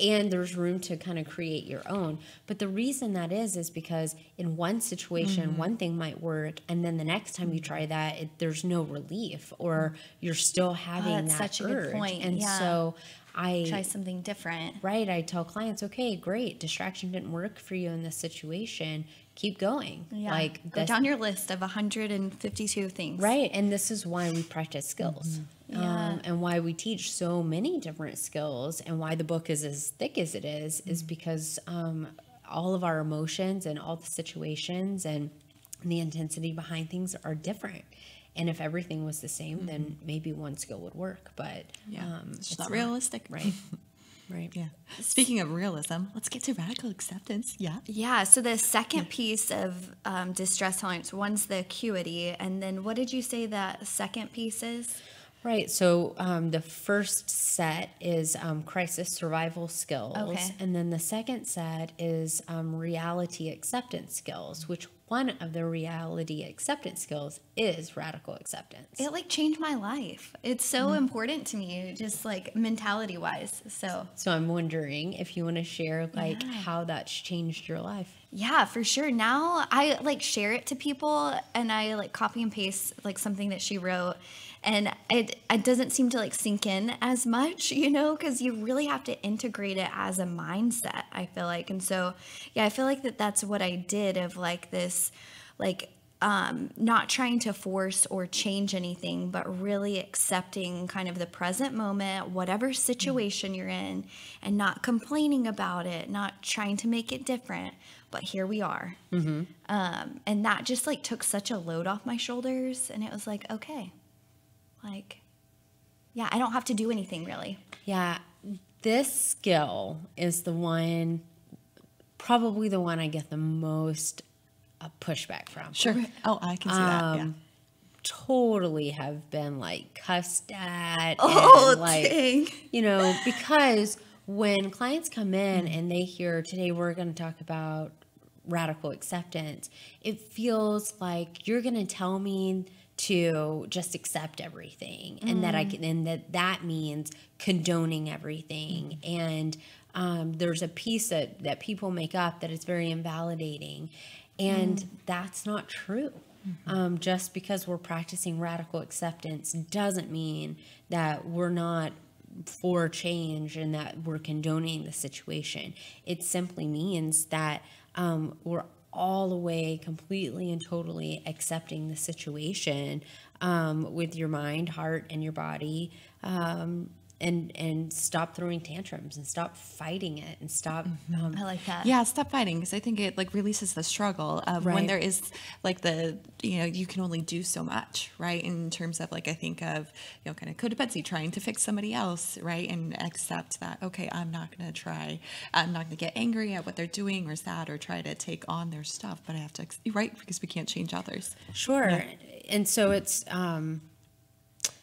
and there's room to kind of create your own. But the reason that is because in one situation, one thing might work, and then the next time you try that, there's no relief, or you're still having that's that such urge. A good point. And so I try something different. Right. I tell clients, okay, great. Distraction didn't work for you in this situation. Keep going. Yeah. Like go down your list of 152 things. Right. And this is why we practice skills. And why we teach so many different skills, and why the book is as thick as it is because all of our emotions and all the situations and the intensity behind things are different. And if everything was the same, then maybe one skill would work. But it's not realistic. Right. Right. Yeah. Speaking of realism, let's get to radical acceptance. Yeah. Yeah. So the second piece of distress tolerance, one's the acuity. And then what did you say that second piece is? Right. So the first set is crisis survival skills. Okay. And then the second set is reality acceptance skills, which one of the reality acceptance skills is radical acceptance. It changed my life. It's so important to me, just mentality wise. So I'm wondering if you want to share how that's changed your life. Yeah, for sure. Now I share it to people, and I copy and paste something that she wrote, and it doesn't seem to sink in as much, because you really have to integrate it as a mindset, I feel like. And so, yeah, I feel like that's what I did of this not trying to force or change anything, but really accepting kind of the present moment, whatever situation you're in, and not complaining about it, not trying to make it different, but here we are. And that just like took such a load off my shoulders, and it was like, okay, like, yeah, I don't have to do anything really. Yeah, this skill is probably the one I get the most pushback from. Sure. Oh, I can see that. Yeah. Totally have been like cussed at. Oh, and, like, dang. you know, because when clients come in and they hear today we're going to talk about radical acceptance, it feels like you're going to tell me to just accept everything, and that I can, and that means condoning everything. And there's a piece that people make up that is very invalidating. And that's not true. Just because we're practicing radical acceptance doesn't mean that we're not for change and that we're condoning the situation. It simply means that we're all the way completely and totally accepting the situation with your mind, heart, and your body. And stop throwing tantrums and stop fighting it and stop. I like that. Yeah, stop fighting, because I think it like releases the struggle of when there is like you can only do so much, right? In terms of like, I think of, kind of codependency, trying to fix somebody else, right? And accept that, okay, I'm not going to get angry at what they're doing or sad or try to take on their stuff, but I have to, right? Because we can't change others. Sure. Yeah. And so it's,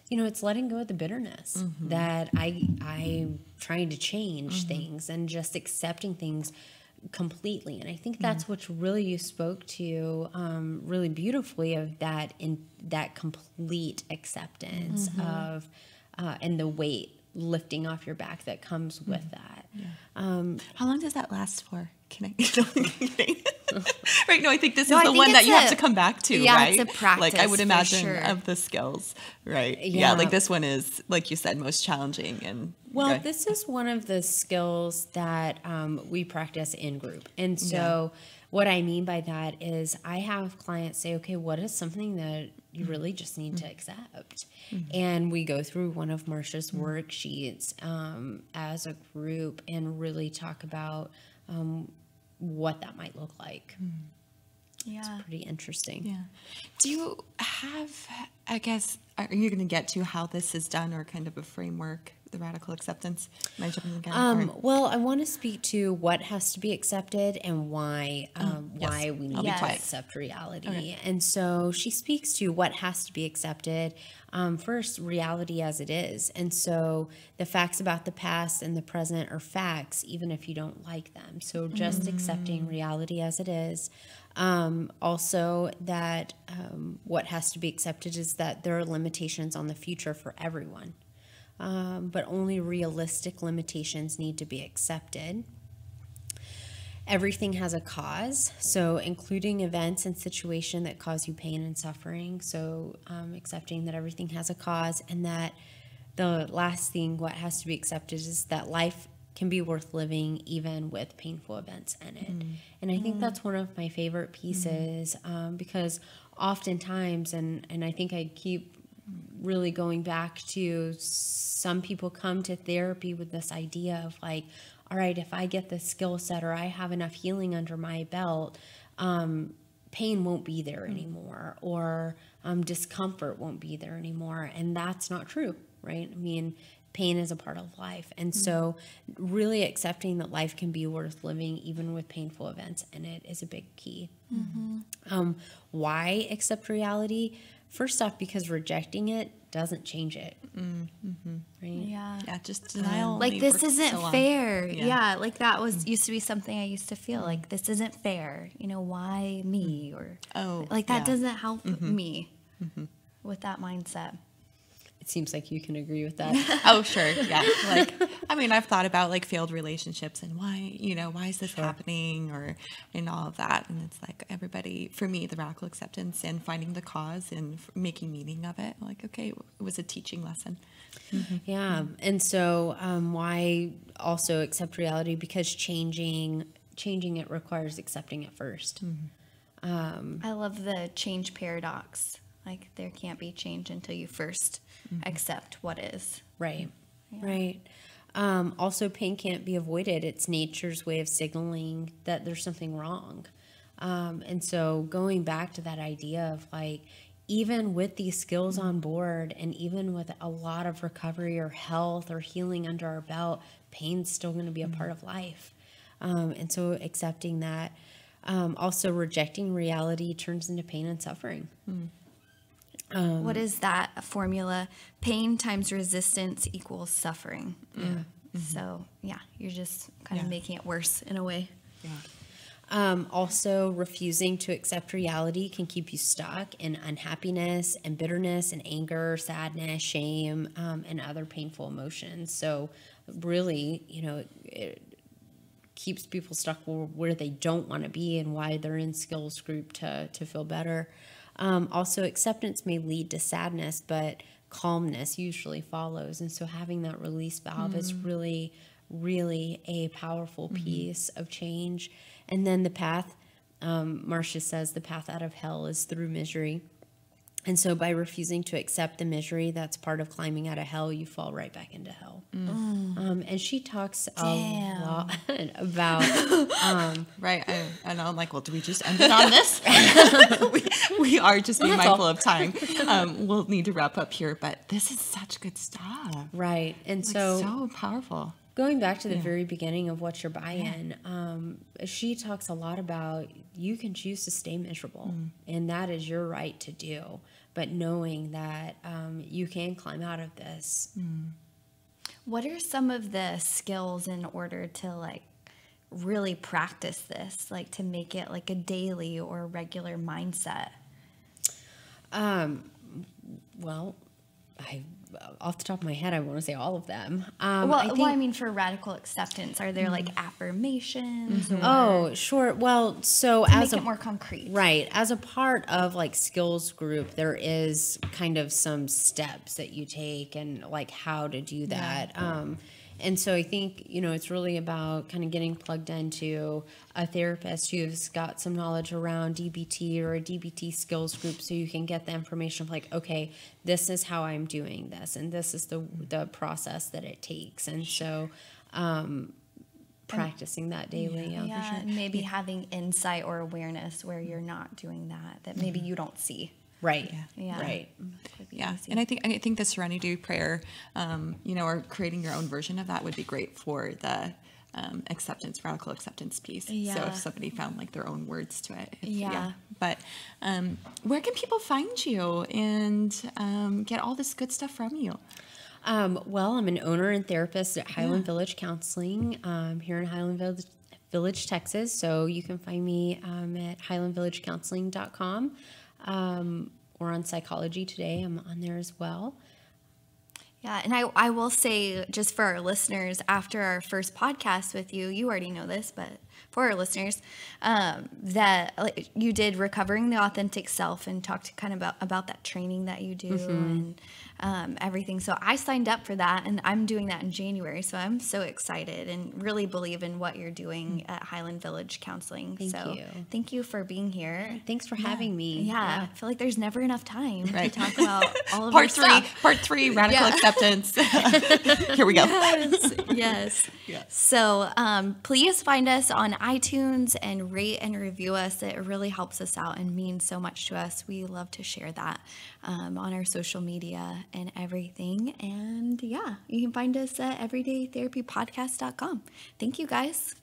it's letting go of the bitterness that I'm trying to change things and just accepting things completely. And I think that's what really you spoke to really beautifully, of that, in that complete acceptance of and the weight lifting off your back that comes with that. Yeah. How long does that last for? Can I? Right. No, I think this is the one that you have to come back to. Yeah, right? It's a practice. Like I would imagine sure. of the skills. Right. Yeah. Like this one is, like you said, most challenging. And well, this is one of the skills that we practice in group. And so what I mean by that is I have clients say, okay, what is something that you really just need to accept? And we go through one of Marsha's worksheets as a group and really talk about what that might look like. Yeah. It's pretty interesting. Yeah. Do you have, I guess, are you going to get to how this is done, or kind of a framework, the radical acceptance? Am I jumping again? Well, I want to speak to what has to be accepted and why we need to accept reality. Okay. And so she speaks to what has to be accepted. First, reality as it is. And so the facts about the past and the present are facts, even if you don't like them. So just accepting reality as it is. Also, that what has to be accepted is that there are limitations on the future for everyone. But only realistic limitations need to be accepted. Everything has a cause, so including events and situations that cause you pain and suffering. So accepting that everything has a cause, and that the last thing, what has to be accepted, is that life can be worth living even with painful events in it. And I think that's one of my favorite pieces because oftentimes, and I think I keep really going back to, some people come to therapy with this idea of like, all right, if I get this skill set or I have enough healing under my belt, pain won't be there anymore, or discomfort won't be there anymore. And that's not true, right? I mean, pain is a part of life. And so really accepting that life can be worth living even with painful events in it is a big key. Why accept reality? First off, because rejecting it doesn't change it. Right? Yeah. Yeah, just denial. Like, this isn't fair. Yeah. Like that used to be something I used to feel like, this isn't fair. Why me? Or like that doesn't help me with that mindset. It seems like you can agree with that. Oh, sure. Yeah. Like, I mean, I've thought about like failed relationships and why is this happening, and all of that. And it's like everybody, for me, the radical acceptance and finding the cause and making meaning of it. Like, okay, it was a teaching lesson. Yeah. And so why also accept reality? Because changing it requires accepting it first. I love the change paradox. Like, there can't be change until you first accept what is. Right. Yeah. Right. Also, pain can't be avoided. It's nature's way of signaling that there's something wrong. And so going back to that idea of like, even with these skills on board and even with a lot of recovery or health or healing under our belt, pain's still going to be a part of life. And so accepting that, also rejecting reality turns into pain and suffering. What is that formula? Pain times resistance equals suffering. So yeah, you're just kind of making it worse in a way. Also, refusing to accept reality can keep you stuck in unhappiness and bitterness and anger, sadness, shame, and other painful emotions. So really, it keeps people stuck where they don't want to be and why they're in skills group to feel better. Also, acceptance may lead to sadness, but calmness usually follows. And so having that release valve is really, really a powerful piece of change. And then the path, Marcia says, the path out of hell is through misery. And so by refusing to accept the misery that's part of climbing out of hell, you fall right back into hell. And she talks a lot about... right. And I'm like, well, do we just end it on this? we are just being mindful of time. We'll need to wrap up here, but this is such good stuff. Right. And so powerful. Going back to the very beginning of what's your buy-in, she talks a lot about you can choose to stay miserable, and that is your right to do. But knowing that you can climb out of this. What are some of the skills in order to like really practice this, like to make it like a daily or regular mindset? Well, off the top of my head, I want to say all of them. I mean, for radical acceptance, are there like affirmations? Oh, sure. Well, so to make it more concrete, right? As a part of like skills group, there is kind of some steps that you take and like how to do that. And so I think, it's really about kind of getting plugged into a therapist who's got some knowledge around DBT or a DBT skills group so you can get the information of like, okay, this is how I'm doing this and this is the process that it takes. And so practicing that daily. And maybe having insight or awareness where you're not doing that maybe you don't see. Right. Right. Yeah. And I think the Serenity Prayer, or creating your own version of that would be great for the radical acceptance piece. Yeah. So if somebody found like their own words to it. Yeah. But where can people find you and get all this good stuff from you? Well, I'm an owner and therapist at Highland Village Counseling here in Highland Village, Texas. So you can find me at highlandvillagecounseling.com. Or on Psychology Today. I'm on there as well. Yeah, and I will say, just for our listeners, after our first podcast with you, you already know this, but for our listeners, that you did Recovering the Authentic Self and talked kind of about that training that you do and everything. So I signed up for that, and I'm doing that in January. So I'm so excited and really believe in what you're doing at Highland Village Counseling. Thank you for being here. Thank for having me. Yeah, I feel like there's never enough time to talk about all of our stuff. Part three, radical acceptance. Here we go. Yes. So please find us on iTunes and rate and review us. It really helps us out and means so much to us. We love to share that on our social media and everything. And you can find us at everydaytherapypodcast.com. Thank you, guys.